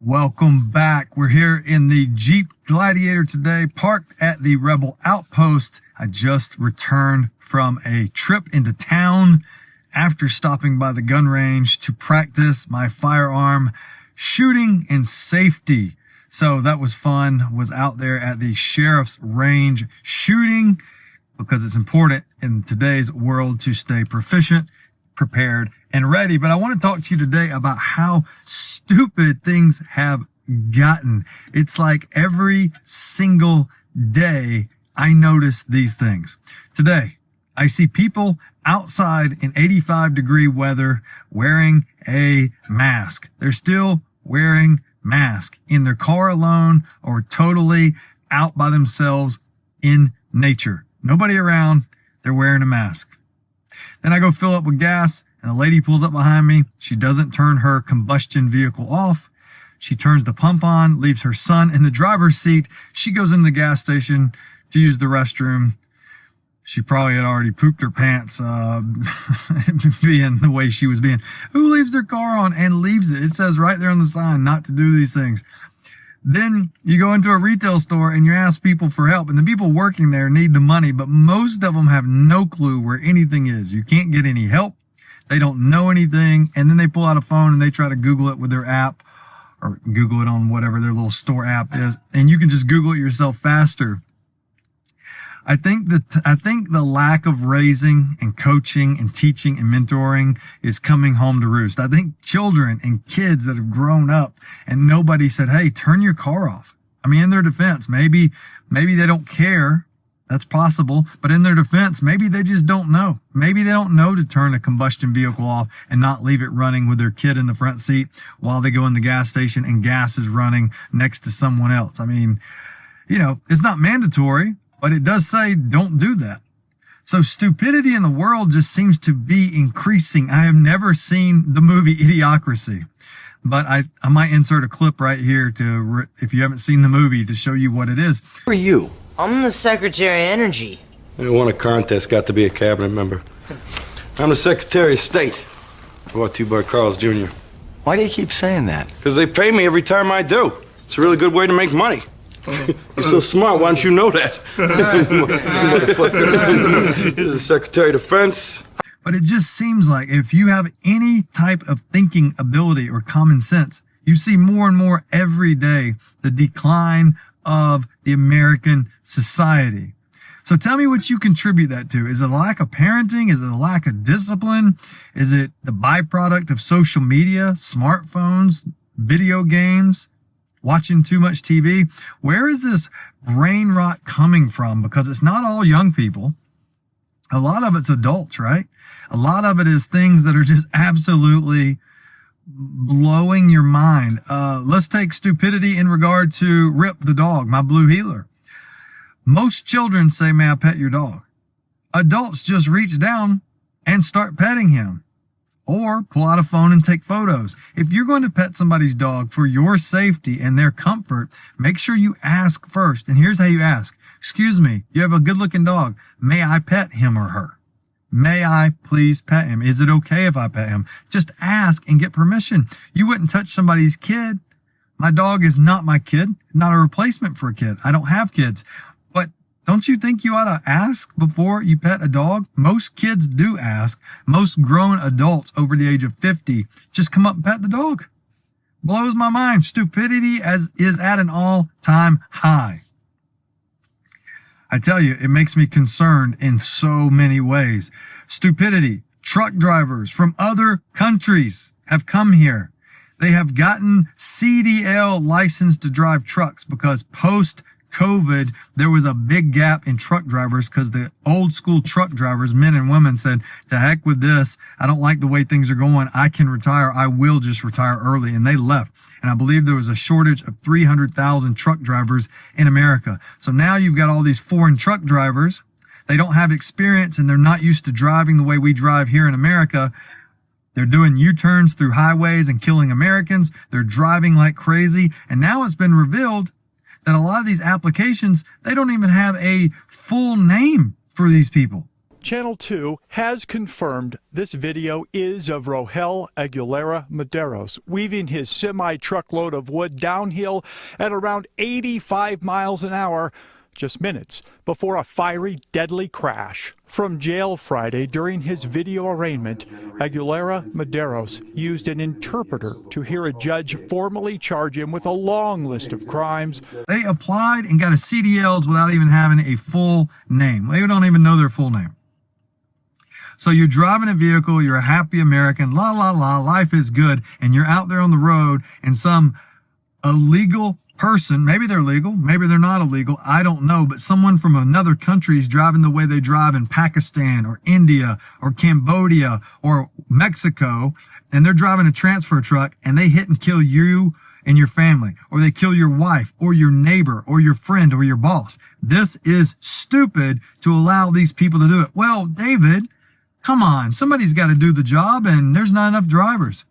Welcome back. We're here in the Jeep Gladiator today, parked at the Rebel Outpost. I just returned from a trip into town after stopping by the gun range to practice my firearm shooting and safety. So that was fun. Was out there at the sheriff's range shooting because it's important in today's world to stay proficient, prepared, and ready. But I want to talk to you today about how stupid things have gotten. It's like every single day I notice these things. Today, I see people outside in 85-degree weather wearing a mask. They're still wearing masks in their car alone or totally out by themselves in nature. Nobody around, they're wearing a mask. Then I go fill up with gas and a lady pulls up behind me. She doesn't turn her combustion vehicle off. She turns the pump on, leaves her son in the driver's seat. She goes in the gas station to use the restroom. She probably had already pooped her pants, being the way she was being. Who leaves their car on and leaves it? It says right there on the sign not to do these things. Then you go into a retail store and you ask people for help, and the people working there need the money, but most of them have no clue where anything is. You can't get any help. They don't know anything. And then they pull out a phone and they try to Google it with their app or Google it on whatever their little store app is. And you can just Google it yourself faster. I think the lack of raising and coaching and teaching and mentoring is coming home to roost. I think children and kids that have grown up and nobody said, hey, turn your car off. I mean, in their defense, maybe they don't care. That's possible. But in their defense, maybe they just don't know. Maybe they don't know to turn a combustion vehicle off and not leave it running with their kid in the front seat while they go in the gas station and gas is running next to someone else. I mean, it's not mandatory, but it does say don't do that. So stupidity in the world just seems to be increasing. I have never seen the movie Idiocracy, but I might insert a clip right here if you haven't seen the movie, to show you what it is. Who are you? I'm the Secretary of Energy. I won a contest, got to be a cabinet member. I'm the Secretary of State. Brought to you by Carl's Jr. Why do you keep saying that? Because they pay me every time I do. It's a really good way to make money. You're so smart, why don't you know that? The Secretary of Defense. But it just seems like if you have any type of thinking ability or common sense, you see more and more every day the decline of the American society. So tell me what you contribute that to. Is it a lack of parenting? Is it a lack of discipline? Is it the byproduct of social media, smartphones, video games, watching too much TV? Where is this brain rot coming from? Because it's not all young people. A lot of it's adults, right? A lot of it is things that are just absolutely blowing your mind. Let's take stupidity in regard to Rip the dog, my blue heeler. Most children say, may I pet your dog? Adults just reach down and start petting him or pull out a phone and take photos. If you're going to pet somebody's dog for your safety and their comfort, make sure you ask first. And here's how you ask. Excuse me, you have a good looking dog. May I pet him or her? May I please pet him? Is it okay if I pet him? Just ask and get permission. You wouldn't touch somebody's kid. My dog is not my kid, not a replacement for a kid. I don't have kids. But don't you think you ought to ask before you pet a dog? Most kids do ask. Most grown adults over the age of 50 just come up and pet the dog. Blows my mind. Stupidity is at an all-time high. I tell you, it makes me concerned in so many ways. Stupidity. Truck drivers from other countries have come here. They have gotten CDL license to drive trucks because post-COVID, there was a big gap in truck drivers because the old school truck drivers, men and women, said, to heck with this. I don't like the way things are going. I can retire. I will just retire early. And they left. And I believe there was a shortage of 300,000 truck drivers in America. So now you've got all these foreign truck drivers. They don't have experience and they're not used to driving the way we drive here in America. They're doing U-turns through highways and killing Americans. They're driving like crazy. And now it's been revealed that a lot of these applications, they don't even have a full name for these people. Channel 2 has confirmed this video is of Rohel Aguilera Maderos, weaving his semi-truckload of wood downhill at around 85 miles an hour, just minutes before a fiery, deadly crash. From jail Friday during his video arraignment, Aguilera Maderos used an interpreter to hear a judge formally charge him with a long list of crimes. They applied and got a CDLs without even having a full name. They don't even know their full name. So you're driving a vehicle, you're a happy American, la, la, la, life is good, and you're out there on the road and some illegal person, maybe they're legal, maybe they're not illegal, I don't know, but someone from another country is driving the way they drive in Pakistan or India or Cambodia or Mexico, and they're driving a transfer truck and they hit and kill you and your family, or they kill your wife or your neighbor or your friend or your boss. This is stupid to allow these people to do it. Well, David, come on, somebody's got to do the job and there's not enough drivers.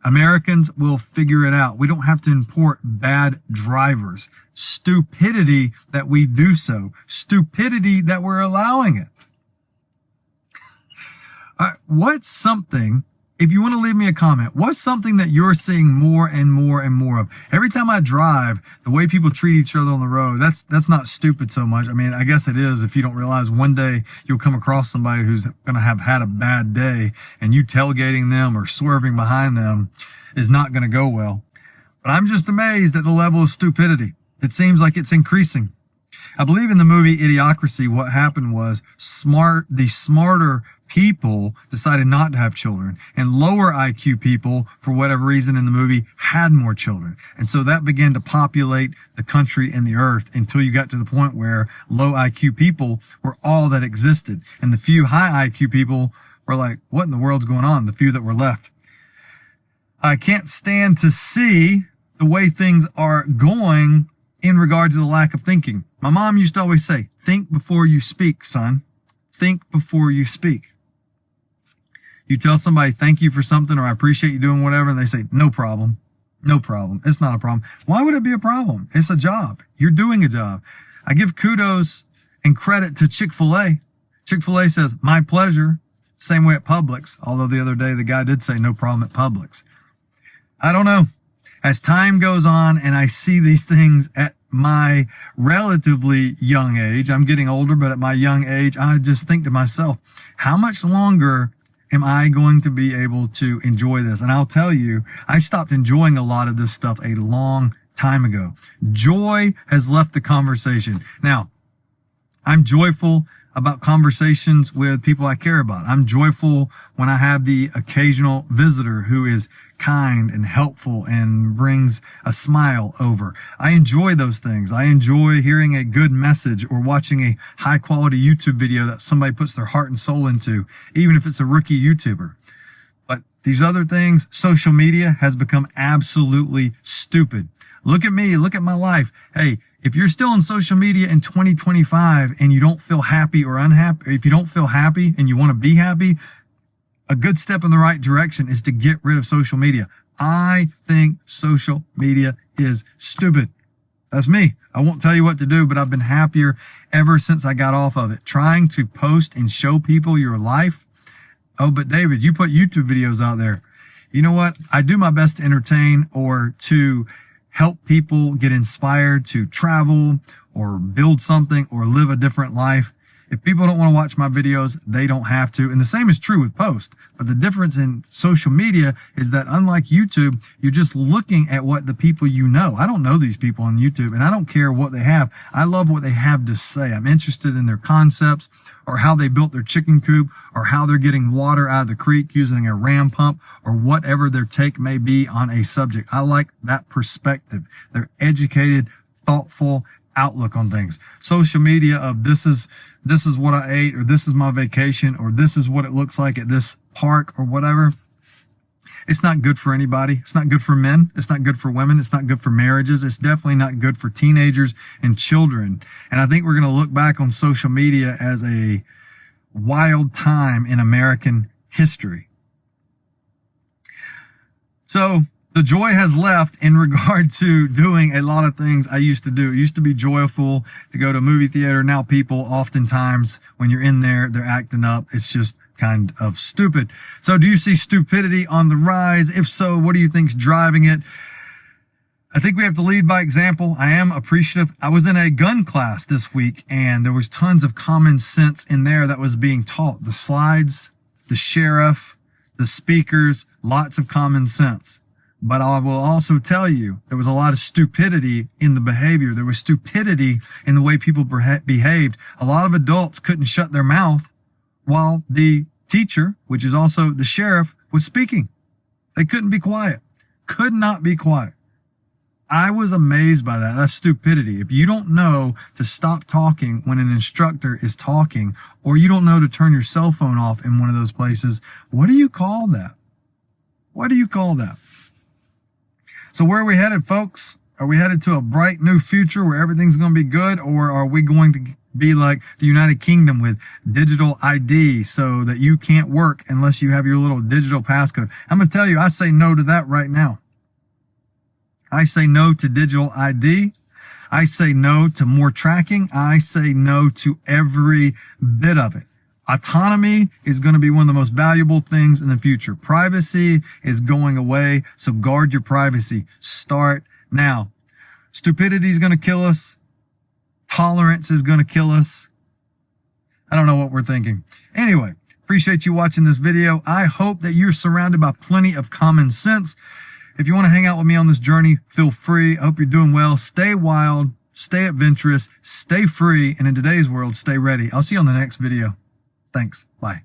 Americans will figure it out. We don't have to import bad drivers. Stupidity that we do so. Stupidity that we're allowing it. What's something, if you want to leave me a comment, what's something that you're seeing more and more and more of? Every time I drive, the way people treat each other on the road, that's not stupid so much. I mean, I guess it is if you don't realize one day you'll come across somebody who's going to have had a bad day and you tailgating them or swerving behind them is not going to go well. But I'm just amazed at the level of stupidity. It seems like it's increasing. I believe in the movie Idiocracy, what happened was the smarter people decided not to have children, and lower IQ people, for whatever reason in the movie, had more children. And so that began to populate the country and the earth until you got to the point where low IQ people were all that existed. And the few high IQ people were like, what in the world's going on? The few that were left. I can't stand to see the way things are going in regards to the lack of thinking. My mom used to always say, think before you speak, son. Think before you speak. You tell somebody, thank you for something, or I appreciate you doing whatever, and they say, no problem. No problem. It's not a problem. Why would it be a problem? It's a job. You're doing a job. I give kudos and credit to Chick-fil-A. Chick-fil-A says, my pleasure. Same way at Publix, although the other day the guy did say no problem at Publix. I don't know. As time goes on and I see these things at my relatively young age, I'm getting older, but at my young age, I just think to myself, how much longer am I going to be able to enjoy this? And I'll tell you, I stopped enjoying a lot of this stuff a long time ago. Joy has left the conversation. Now, I'm joyful about conversations with people I care about. I'm joyful when I have the occasional visitor who is kind and helpful and brings a smile over. I enjoy those things. I enjoy hearing a good message or watching a high quality YouTube video that somebody puts their heart and soul into, even if it's a rookie YouTuber. But these other things, social media has become absolutely stupid. Look at me, look at my life. Hey, if you're still on social media in 2025 and you don't feel happy or unhappy, if you don't feel happy and you want to be happy, a good step in the right direction is to get rid of social media. I think social media is stupid. That's me. I won't tell you what to do, but I've been happier ever since I got off of it. Trying to post and show people your life. Oh, but David, you put YouTube videos out there. You know what? I do my best to entertain or to help people get inspired to travel or build something or live a different life. If people don't want to watch my videos, they don't have to. And the same is true with posts. But the difference in social media is that unlike YouTube, you're just looking at what the people you know. I don't know these people on YouTube and I don't care what they have. I love what they have to say. I'm interested in their concepts or how they built their chicken coop or how they're getting water out of the creek using a ram pump or whatever their take may be on a subject. I like that perspective. They're educated, thoughtful outlook on things. Social media of this is what I ate, or this is my vacation, or this is what it looks like at this park or whatever. It's not good for anybody. It's not good for men. It's not good for women. It's not good for marriages. It's definitely not good for teenagers and children. And I think we're going to look back on social media as a wild time in American history. So The joy has left in regard to doing a lot of things I used to do. It used to be joyful to go to a movie theater. Now people oftentimes, when you're in there, they're acting up. It's just kind of stupid. So do you see stupidity on the rise? If so, what do you think's driving it? I think we have to lead by example. I am appreciative. I was in a gun class this week and there was tons of common sense in there that was being taught. The slides, the sheriff, the speakers, lots of common sense. But I will also tell you, there was a lot of stupidity in the behavior. There was stupidity in the way people behaved. A lot of adults couldn't shut their mouth while the teacher, which is also the sheriff, was speaking. They couldn't be quiet. Could not be quiet. I was amazed by that. That's stupidity. If you don't know to stop talking when an instructor is talking, or you don't know to turn your cell phone off in one of those places, what do you call that? What do you call that? So where are we headed, folks? Are we headed to a bright new future where everything's going to be good? Or are we going to be like the United Kingdom with digital ID so that you can't work unless you have your little digital passcode? I'm going to tell you, I say no to that right now. I say no to digital ID. I say no to more tracking. I say no to every bit of it. Autonomy is going to be one of the most valuable things in the future. Privacy is going away, so guard your privacy. Start now. Stupidity is going to kill us. Tolerance is going to kill us. I don't know what we're thinking. Anyway, appreciate you watching this video. I hope that you're surrounded by plenty of common sense. If you want to hang out with me on this journey, feel free. I hope you're doing well. Stay wild, stay adventurous, stay free, and in today's world, stay ready. I'll see you on the next video. Thanks. Bye.